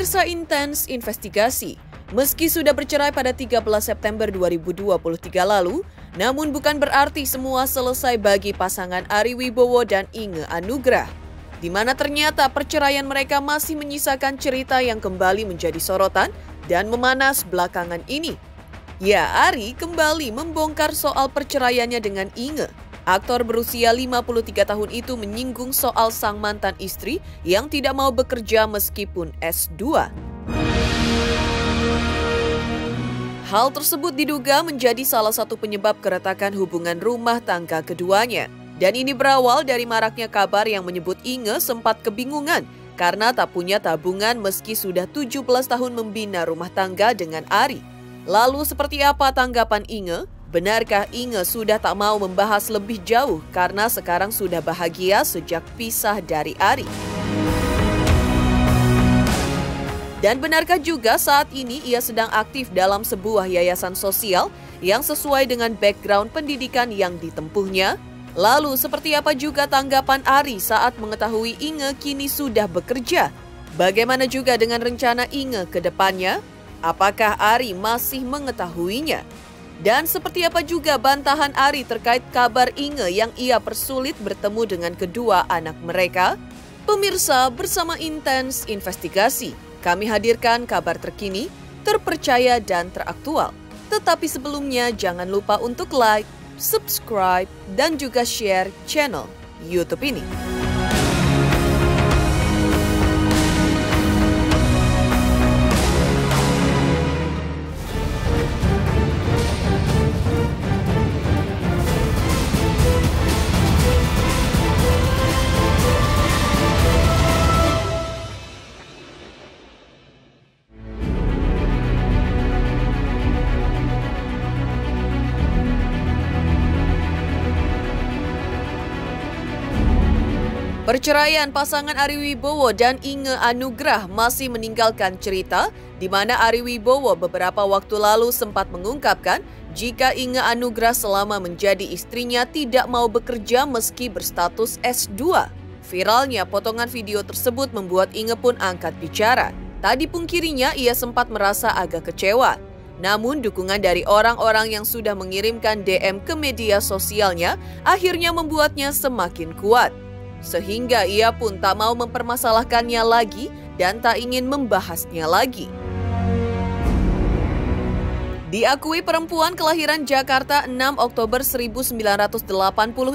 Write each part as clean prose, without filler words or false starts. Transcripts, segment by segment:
Pemirsa Intens Investigasi, meski sudah bercerai pada 13 September 2023 lalu, namun bukan berarti semua selesai bagi pasangan Ari Wibowo dan Inge Anugrah, di mana ternyata perceraian mereka masih menyisakan cerita yang kembali menjadi sorotan dan memanas belakangan ini. Ya, Ari kembali membongkar soal perceraiannya dengan Inge. Aktor berusia 53 tahun itu menyinggung soal sang mantan istri yang tidak mau bekerja meskipun S2. Hal tersebut diduga menjadi salah satu penyebab keretakan hubungan rumah tangga keduanya. Dan ini berawal dari maraknya kabar yang menyebut Inge sempat kebingungan karena tak punya tabungan meski sudah 17 tahun membina rumah tangga dengan Ari. Lalu seperti apa tanggapan Inge? Benarkah Inge sudah tak mau membahas lebih jauh karena sekarang sudah bahagia sejak pisah dari Ari? Dan benarkah juga saat ini ia sedang aktif dalam sebuah yayasan sosial yang sesuai dengan background pendidikan yang ditempuhnya? Lalu seperti apa juga tanggapan Ari saat mengetahui Inge kini sudah bekerja? Bagaimana juga dengan rencana Inge ke depannya? Apakah Ari masih mengetahuinya? Dan seperti apa juga bantahan Ari terkait kabar Inge yang ia persulit bertemu dengan kedua anak mereka? Pemirsa, bersama Intens Investigasi, kami hadirkan kabar terkini, terpercaya dan teraktual. Tetapi sebelumnya jangan lupa untuk like, subscribe, dan juga share channel YouTube ini. Perceraian pasangan Ari Wibowo dan Inge Anugrah masih meninggalkan cerita di mana Ari Wibowo beberapa waktu lalu sempat mengungkapkan jika Inge Anugrah selama menjadi istrinya tidak mau bekerja meski berstatus S2. Viralnya potongan video tersebut membuat Inge pun angkat bicara. Tak dipungkirinya ia sempat merasa agak kecewa. Namun dukungan dari orang-orang yang sudah mengirimkan DM ke media sosialnya akhirnya membuatnya semakin kuat. Sehingga ia pun tak mau mempermasalahkannya lagi dan tak ingin membahasnya lagi. Diakui perempuan kelahiran Jakarta 6 Oktober 1980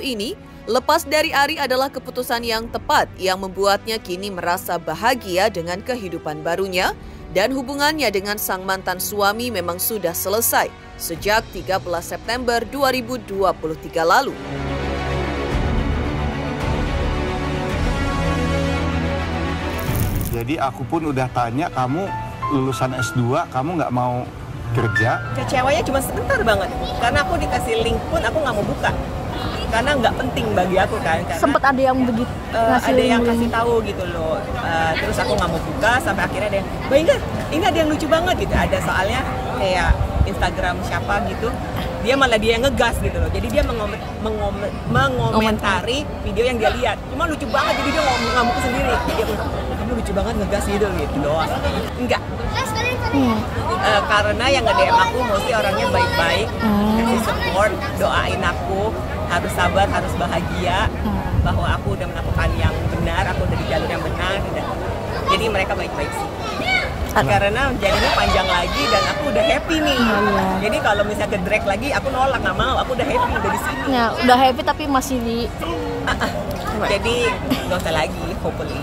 ini, lepas dari Ari adalah keputusan yang tepat yang membuatnya kini merasa bahagia dengan kehidupan barunya dan hubungannya dengan sang mantan suami memang sudah selesai sejak 13 September 2023 lalu. Jadi aku pun udah tanya, kamu lulusan S2, kamu nggak mau kerja? Kecewanya cuma sebentar banget, karena aku dikasih link pun aku nggak mau buka. Karena nggak penting bagi aku kan. Sempat ada yang begitu, ada yang kasih tahu gitu loh. Terus aku nggak mau buka, sampai akhirnya ada yang, "Mbak Inge, ini ada yang lucu banget gitu." Ada soalnya kayak Instagram siapa gitu, dia malah dia yang ngegas gitu loh. Jadi dia mengomentari video yang dia lihat. Cuma lucu banget, jadi dia ngamuk sendiri. Jadi aku, kamu lucu banget ngegas gitu doang. Enggak. Karena yang nge-DM aku mostly orangnya baik-baik, kasih support, doain aku, harus sabar, harus bahagia, bahwa aku udah melakukan yang benar, aku udah di jalur yang benar. Jadi mereka baik-baik sih. Karena jadinya panjang lagi dan aku udah happy nih. Jadi kalau misalnya ke drag lagi, aku nolak, nggak mau. Aku udah happy, udah di sini. Ya, udah happy tapi masih di... Jadi nggak usah lagi, hopefully.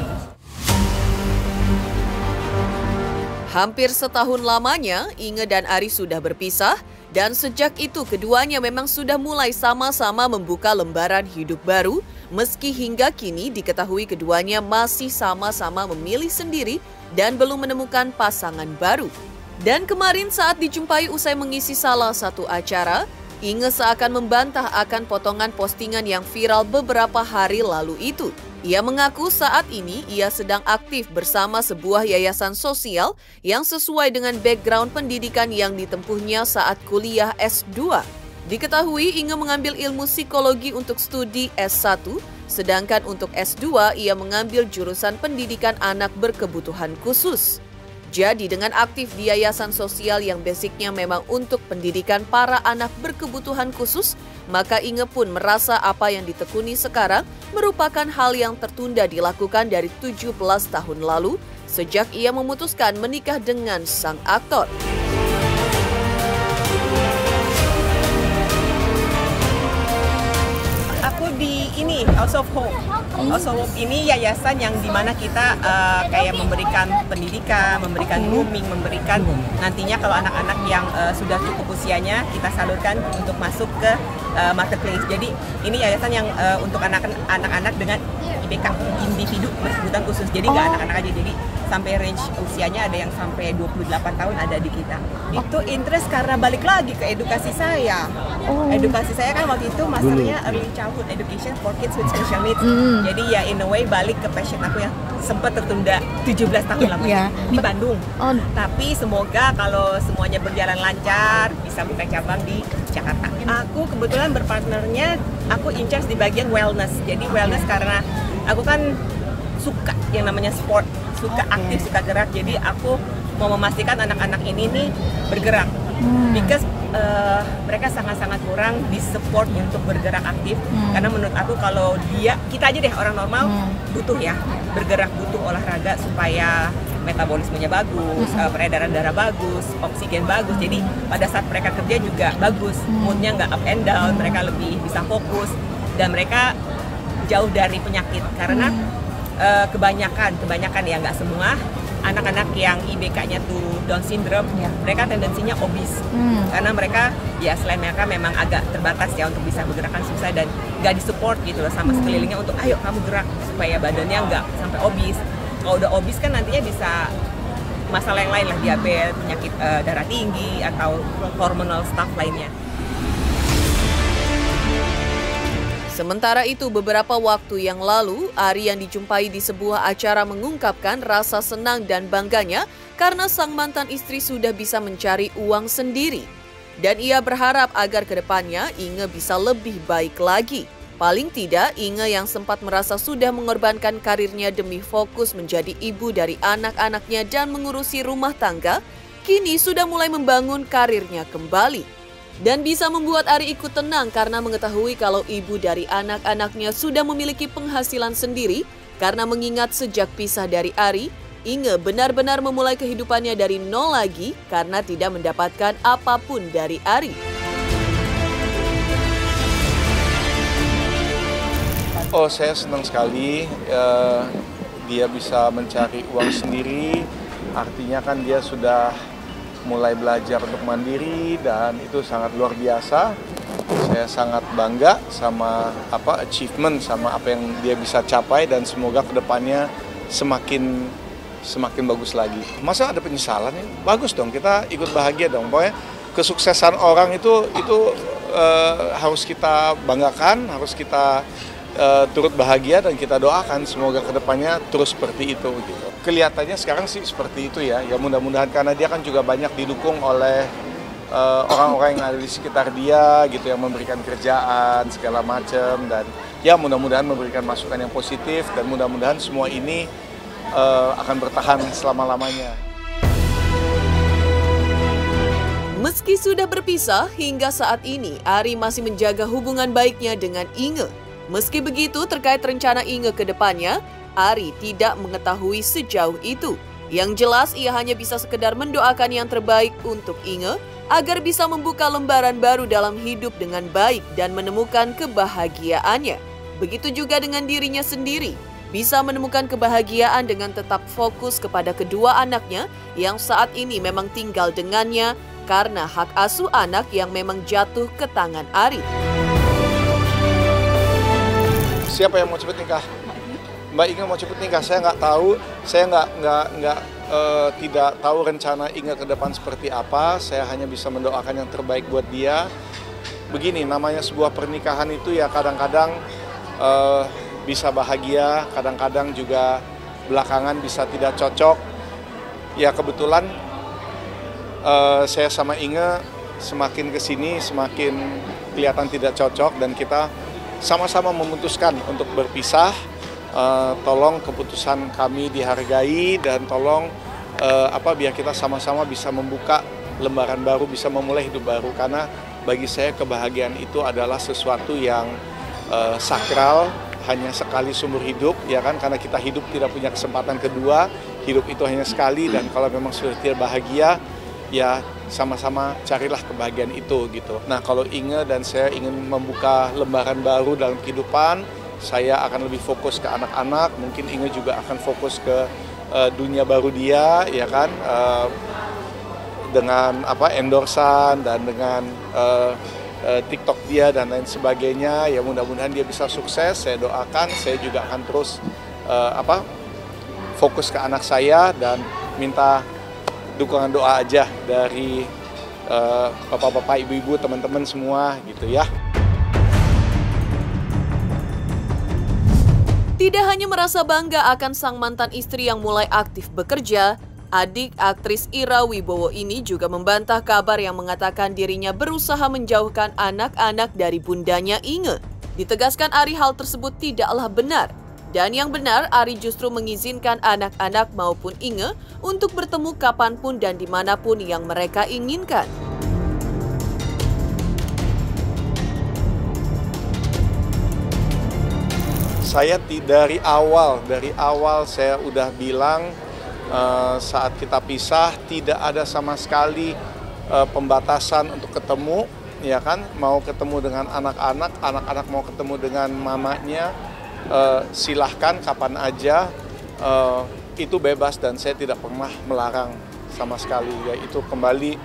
Hampir setahun lamanya, Inge dan Ari sudah berpisah, dan sejak itu keduanya memang sudah mulai sama-sama membuka lembaran hidup baru, meski hingga kini diketahui keduanya masih sama-sama memilih sendiri dan belum menemukan pasangan baru. Dan kemarin saat dijumpai usai mengisi salah satu acara, Inge seakan membantah akan potongan postingan yang viral beberapa hari lalu itu. Ia mengaku saat ini ia sedang aktif bersama sebuah yayasan sosial yang sesuai dengan background pendidikan yang ditempuhnya saat kuliah S2. Diketahui Inge mengambil ilmu psikologi untuk studi S1, sedangkan untuk S2 ia mengambil jurusan pendidikan anak berkebutuhan khusus. Jadi dengan aktif di yayasan sosial yang basicnya memang untuk pendidikan para anak berkebutuhan khusus, maka Inge pun merasa apa yang ditekuni sekarang merupakan hal yang tertunda dilakukan dari 17 tahun lalu sejak ia memutuskan menikah dengan sang aktor. Aku di ini House of Hope. House of Hope ini yayasan yang dimana kita kayak memberikan pendidikan, memberikan grooming, memberikan nantinya kalau anak-anak yang sudah cukup usianya kita salurkan untuk masuk ke marketplace. Jadi ini yayasan yang untuk anak-anak dengan IBK, individu berkebutuhan khusus. Jadi nggak anak-anak aja, jadi sampai range usianya ada yang sampai 28 tahun ada di kita. Itu interest karena balik lagi ke edukasi saya. Edukasi saya kan waktu itu masternya early childhood education for kids with special needs. Jadi ya in a way balik ke passion aku yang sempat tertunda 17 tahun lamanya di Bandung. Tapi semoga kalau semuanya berjalan lancar bisa buka cabang di Jakarta. Aku kebetulan berpartnernya, aku in charge di bagian wellness. Jadi wellness karena aku kan suka yang namanya sport, suka aktif, suka gerak. Jadi aku mau memastikan anak-anak ini nih bergerak. Because mereka sangat-sangat kurang disupport untuk bergerak aktif. Karena menurut aku kalau kita aja deh orang normal butuh ya bergerak, butuh olahraga supaya metabolismenya bagus, peredaran darah bagus, oksigen bagus. Jadi pada saat mereka kerja juga bagus, moodnya nggak up and down, mereka lebih bisa fokus dan mereka jauh dari penyakit. Karena kebanyakan ya nggak semua anak-anak yang IBK-nya tuh Down syndrome, mereka tendensinya obes. Karena mereka ya selain mereka memang agak terbatas ya untuk bisa bergerakan susah dan nggak disupport gitu loh sama sekelilingnya untuk ayo kamu gerak supaya badannya nggak sampai obes. Kalau udah obes kan nantinya bisa masalah yang lain lah, diabetes, penyakit darah tinggi atau hormonal stuff lainnya. Sementara itu, beberapa waktu yang lalu, Ari yang dijumpai di sebuah acara mengungkapkan rasa senang dan bangganya karena sang mantan istri sudah bisa mencari uang sendiri. Dan ia berharap agar kedepannya Inge bisa lebih baik lagi. Paling tidak, Inge yang sempat merasa sudah mengorbankan karirnya demi fokus menjadi ibu dari anak-anaknya dan mengurusi rumah tangga, kini sudah mulai membangun karirnya kembali. Dan bisa membuat Ari ikut tenang karena mengetahui kalau ibu dari anak-anaknya sudah memiliki penghasilan sendiri. Karena mengingat sejak pisah dari Ari, Inge benar-benar memulai kehidupannya dari nol lagi karena tidak mendapatkan apapun dari Ari. Oh, saya senang sekali dia bisa mencari uang sendiri. Artinya kan dia sudah mulai belajar untuk mandiri dan itu sangat luar biasa. Saya sangat bangga sama achievement sama apa yang dia bisa capai dan semoga kedepannya semakin bagus lagi. Masa ada penyesalan ya? Bagus dong, kita ikut bahagia dong. Pokoknya kesuksesan orang itu harus kita banggakan, harus kita turut bahagia dan kita doakan semoga kedepannya terus seperti itu gitu. Kelihatannya sekarang sih seperti itu ya. Ya mudah-mudahan karena dia kan juga banyak didukung oleh orang-orang yang ada di sekitar dia gitu yang memberikan kerjaan segala macam dan ya mudah-mudahan memberikan masukan yang positif dan mudah-mudahan semua ini akan bertahan selama-lamanya. Meski sudah berpisah, hingga saat ini Ari masih menjaga hubungan baiknya dengan Inge. Meski begitu, terkait rencana Inge ke depannya, Ari tidak mengetahui sejauh itu. Yang jelas, ia hanya bisa sekedar mendoakan yang terbaik untuk Inge agar bisa membuka lembaran baru dalam hidup dengan baik dan menemukan kebahagiaannya. Begitu juga dengan dirinya sendiri, bisa menemukan kebahagiaan dengan tetap fokus kepada kedua anaknya yang saat ini memang tinggal dengannya karena hak asuh anak yang memang jatuh ke tangan Ari. Siapa yang mau cepet nikah? Mbak Inge mau cepet nikah, saya nggak tahu. Saya tidak tahu rencana Inge ke depan seperti apa. Saya hanya bisa mendoakan yang terbaik buat dia. Begini, namanya sebuah pernikahan itu ya kadang-kadang bisa bahagia, kadang-kadang juga belakangan bisa tidak cocok. Ya kebetulan saya sama Inge semakin kesini semakin kelihatan tidak cocok dan kita sama-sama memutuskan untuk berpisah. Tolong keputusan kami dihargai dan tolong biar kita sama-sama bisa membuka lembaran baru, bisa memulai hidup baru. Karena bagi saya kebahagiaan itu adalah sesuatu yang sakral, hanya sekali seumur hidup, ya kan? Karena kita hidup tidak punya kesempatan kedua, hidup itu hanya sekali, dan kalau memang sudah tidak bahagia, ya sama-sama carilah kebahagiaan itu gitu. Nah, kalau Inge dan saya ingin membuka lembaran baru dalam kehidupan, saya akan lebih fokus ke anak-anak, mungkin Inge juga akan fokus ke dunia baru dia, ya kan? Dengan endorsan dan dengan TikTok dia dan lain sebagainya, ya mudah-mudahan dia bisa sukses. Saya doakan, saya juga akan terus fokus ke anak saya dan minta dukungan doa aja dari bapak-bapak, ibu-ibu, teman-teman semua gitu ya. Tidak hanya merasa bangga akan sang mantan istri yang mulai aktif bekerja, adik aktris Ira Wibowo ini juga membantah kabar yang mengatakan dirinya berusaha menjauhkan anak-anak dari bundanya Inge. Ditegaskan Ari hal tersebut tidaklah benar. Dan yang benar, Ari justru mengizinkan anak-anak maupun Inge untuk bertemu kapanpun dan dimanapun yang mereka inginkan. Saya dari awal saya udah bilang, saat kita pisah tidak ada sama sekali pembatasan untuk ketemu, ya kan? Mau ketemu dengan anak-anak, anak-anak mau ketemu dengan mamanya, silahkan kapan aja, itu bebas dan saya tidak pernah melarang sama sekali. Ya, itu kembali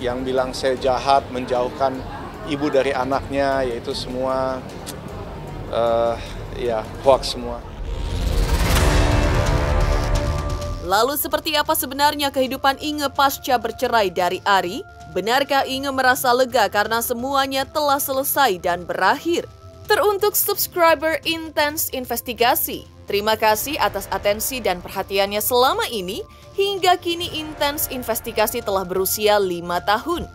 yang bilang saya jahat menjauhkan ibu dari anaknya, yaitu semua hoax semua. Lalu seperti apa sebenarnya kehidupan Inge pasca bercerai dari Ari? Benarkah Inge merasa lega karena semuanya telah selesai dan berakhir? Teruntuk subscriber Intense Investigasi, terima kasih atas atensi dan perhatiannya selama ini. Hingga kini Intense Investigasi telah berusia 5 tahun.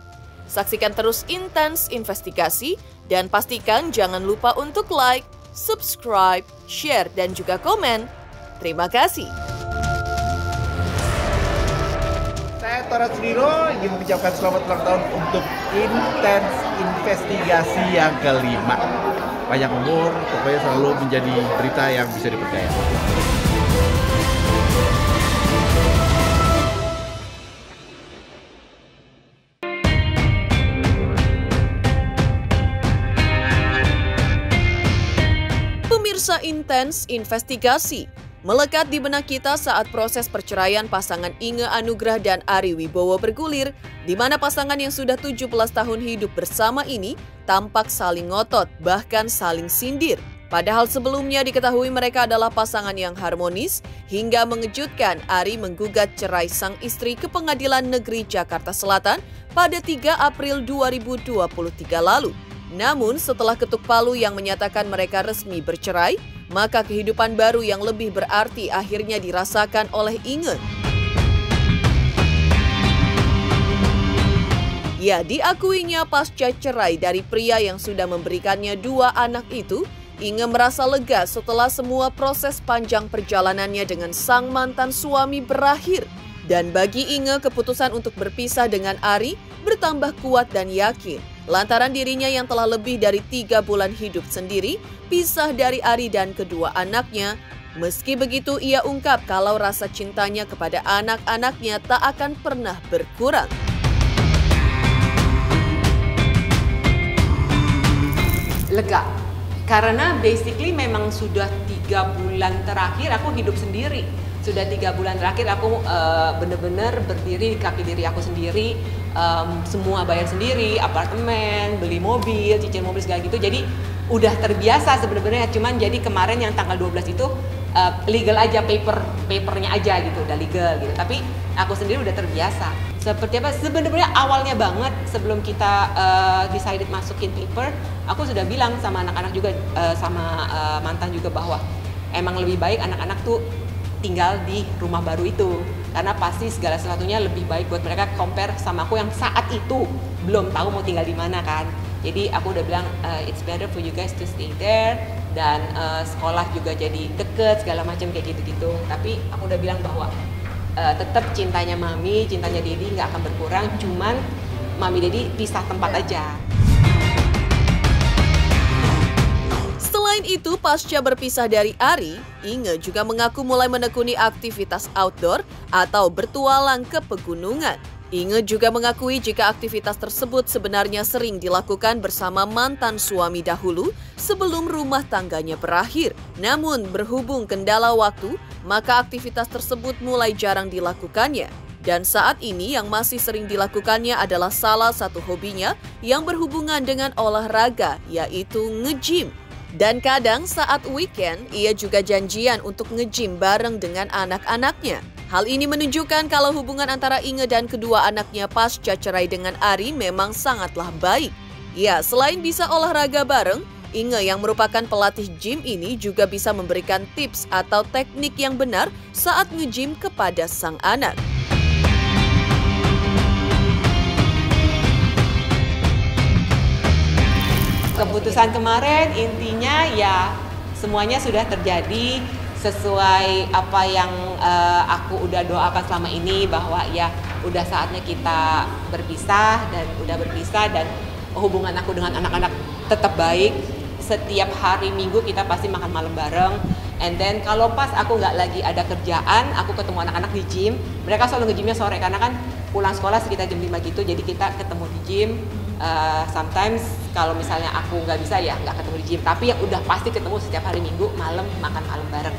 Saksikan terus Intense Investigasi dan pastikan jangan lupa untuk like, subscribe, share, dan juga komen. Terima kasih. Saya Tora Sudiro ingin mengucapkan selamat ulang tahun untuk Intense Investigasi yang kelima. Panjang umur, pokoknya selalu menjadi berita yang bisa dipercaya. Pemirsa Intense Investigasi, melekat di benak kita saat proses perceraian pasangan Inge Anugrah dan Ari Wibowo bergulir, di mana pasangan yang sudah 17 tahun hidup bersama ini tampak saling ngotot, bahkan saling sindir. Padahal sebelumnya diketahui mereka adalah pasangan yang harmonis, hingga mengejutkan Ari menggugat cerai sang istri ke Pengadilan Negeri Jakarta Selatan pada 3 April 2023 lalu. Namun setelah ketuk palu yang menyatakan mereka resmi bercerai, maka kehidupan baru yang lebih berarti akhirnya dirasakan oleh Inge. Ya, diakuinya pasca cerai dari pria yang sudah memberikannya 2 anak itu, Inge merasa lega setelah semua proses panjang perjalanannya dengan sang mantan suami berakhir. Dan bagi Inge, keputusan untuk berpisah dengan Ari bertambah kuat dan yakin. Lantaran dirinya yang telah lebih dari 3 bulan hidup sendiri, pisah dari Ari dan kedua anaknya. Meski begitu, ia ungkap kalau rasa cintanya kepada anak-anaknya tak akan pernah berkurang. Lega, karena basically memang sudah 3 bulan terakhir aku hidup sendiri. Sudah 3 bulan terakhir aku benar-benar berdiri di kaki diri aku sendiri. Semua bayar sendiri, apartemen, beli mobil, cicil mobil segala gitu. Jadi udah terbiasa sebenarnya. Cuman jadi kemarin yang tanggal 12 itu legal aja, papernya aja gitu, udah legal gitu. Tapi aku sendiri udah terbiasa. Seperti apa? Sebenarnya awalnya banget sebelum kita decided masukin paper, aku sudah bilang sama anak-anak juga, sama mantan juga bahwa emang lebih baik anak-anak tuh tinggal di rumah baru itu. Karena pasti segala sesuatunya lebih baik buat mereka compare sama aku yang saat itu belum tahu mau tinggal di mana kan. Jadi aku udah bilang it's better for you guys to stay there, dan sekolah juga jadi deket segala macam kayak gitu-gitu. Tapi aku udah bilang bahwa tetap cintanya Mami, cintanya Dedi nggak akan berkurang, cuman Mami Dedi pisah tempat aja. Selain itu, pasca berpisah dari Ari, Inge juga mengaku mulai menekuni aktivitas outdoor atau bertualang ke pegunungan. Inge juga mengakui jika aktivitas tersebut sebenarnya sering dilakukan bersama mantan suami dahulu sebelum rumah tangganya berakhir. Namun, berhubung kendala waktu, maka aktivitas tersebut mulai jarang dilakukannya. Dan saat ini yang masih sering dilakukannya adalah salah satu hobinya yang berhubungan dengan olahraga, yaitu nge-gym. Dan kadang saat weekend, ia juga janjian untuk nge-gym bareng dengan anak-anaknya. Hal ini menunjukkan kalau hubungan antara Inge dan kedua anaknya pasca cerai dengan Ari memang sangatlah baik. Ya, selain bisa olahraga bareng, Inge yang merupakan pelatih gym ini juga bisa memberikan tips atau teknik yang benar saat nge-gym kepada sang anak. Keputusan kemarin intinya ya semuanya sudah terjadi sesuai apa yang aku udah doakan selama ini, bahwa ya udah saatnya kita berpisah dan hubungan aku dengan anak-anak tetap baik. Setiap hari Minggu kita pasti makan malam bareng. And then kalau pas aku nggak lagi ada kerjaan, aku ketemu anak-anak di gym. Mereka selalu nge-gymnya sore karena kan pulang sekolah sekitar jam 5 gitu, jadi kita ketemu di gym. Sometimes kalau misalnya aku nggak bisa ya nggak ketemu di gym, tapi yang udah pasti ketemu setiap hari Minggu malam makan malam bareng.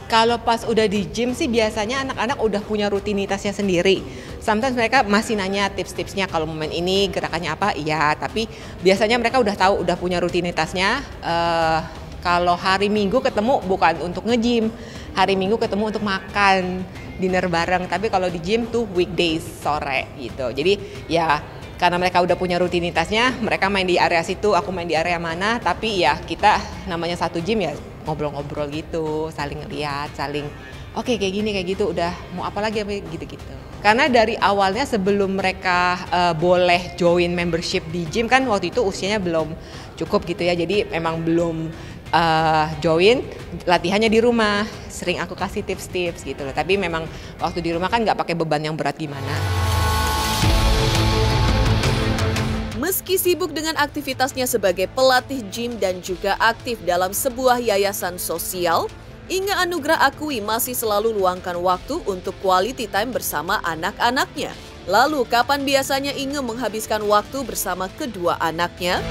Kalau pas udah di gym sih biasanya anak-anak udah punya rutinitasnya sendiri. Sometimes mereka masih nanya tips-tipsnya, kalau momen ini gerakannya apa, iya, tapi biasanya mereka udah tahu, udah punya rutinitasnya. Kalau hari Minggu ketemu bukan untuk nge-gym, hari Minggu ketemu untuk makan dinner bareng, tapi kalau di gym tuh weekdays sore gitu. Jadi ya karena mereka udah punya rutinitasnya, mereka main di area situ, aku main di area mana, tapi ya kita namanya satu gym ya ngobrol-ngobrol gitu, saling ngeliat, saling oke, kayak gini kayak gitu, udah mau apa lagi gitu-gitu. Karena dari awalnya sebelum mereka boleh join membership di gym kan waktu itu usianya belum cukup gitu ya, jadi memang belum join, latihannya di rumah, sering aku kasih tips-tips gitu loh. Tapi memang waktu di rumah kan nggak pakai beban yang berat gimana. Meski sibuk dengan aktivitasnya sebagai pelatih gym dan juga aktif dalam sebuah yayasan sosial, Inge Anugrah akui masih selalu luangkan waktu untuk quality time bersama anak-anaknya. Lalu, kapan biasanya Inge menghabiskan waktu bersama kedua anaknya?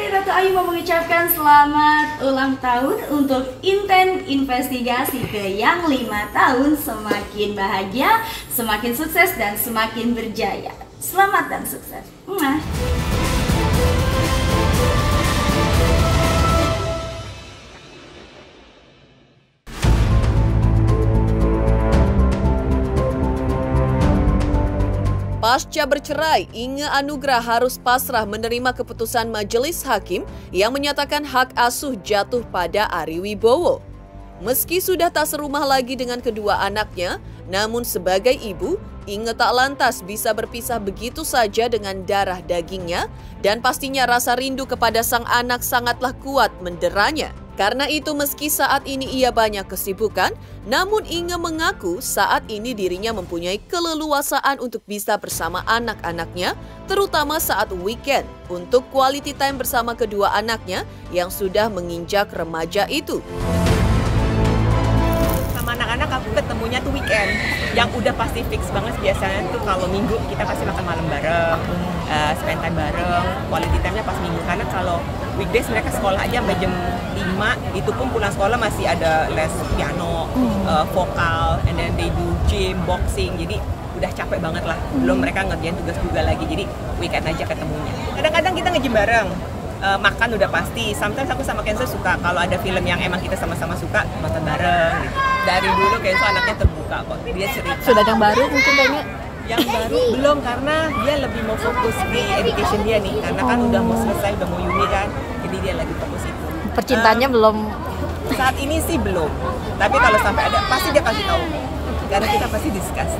Ratu Ayu mau mengucapkan selamat ulang tahun untuk Inten Investigasi ke yang 5 tahun. Semakin bahagia, semakin sukses, dan semakin berjaya. Selamat dan sukses. Mwah. Pasca bercerai, Inge Anugrah harus pasrah menerima keputusan majelis hakim yang menyatakan hak asuh jatuh pada Ari Wibowo. Meski sudah tak serumah lagi dengan kedua anaknya, namun sebagai ibu, Inge tak lantas bisa berpisah begitu saja dengan darah dagingnya, dan pastinya rasa rindu kepada sang anak sangatlah kuat menderanya. Karena itu meski saat ini ia banyak kesibukan, namun Inge mengaku saat ini dirinya mempunyai keleluasaan untuk bisa bersama anak-anaknya, terutama saat weekend, untuk quality time bersama kedua anaknya yang sudah menginjak remaja itu. Sama anak-anak aku ketemunya tuh weekend, yang udah pasti fix banget. Biasanya tuh kalau Minggu kita pasti makan malam bareng, spend time bareng, quality time-nya pas Minggu. Karena kalau weekdays mereka sekolah aja sampai jam 5, itu pun pulang sekolah masih ada les piano, vokal, and then they do gym, boxing, jadi udah capek banget lah. Belum mereka ngerjain tugas juga lagi, jadi weekend aja ketemunya. Kadang-kadang kita nge-gym bareng, makan udah pasti. Sometimes aku sama Kenzo suka, kalau ada film yang emang kita sama-sama suka, nonton bareng gitu. Dari dulu Kenzo anaknya terbuka kok, dia cerita. Sudah yang baru mungkin kayaknya? Yang baru belum, karena dia lebih mau fokus di education dia nih, karena kan udah mau selesai, udah mau uni kan, jadi dia lagi fokus itu. Percintaannya belum? Saat ini sih belum, tapi kalau sampai ada pasti dia kasih tahu, karena kita pasti discuss.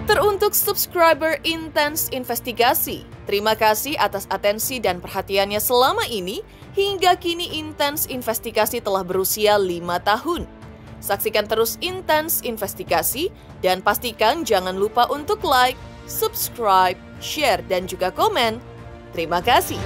Teruntuk subscriber Intens Investigasi, Terima kasih atas atensi dan perhatiannya selama ini. Hingga kini Intens Investigasi telah berusia 5 tahun. Saksikan terus Intens Investigasi dan pastikan jangan lupa untuk like, subscribe, share, dan juga komen. Terima kasih.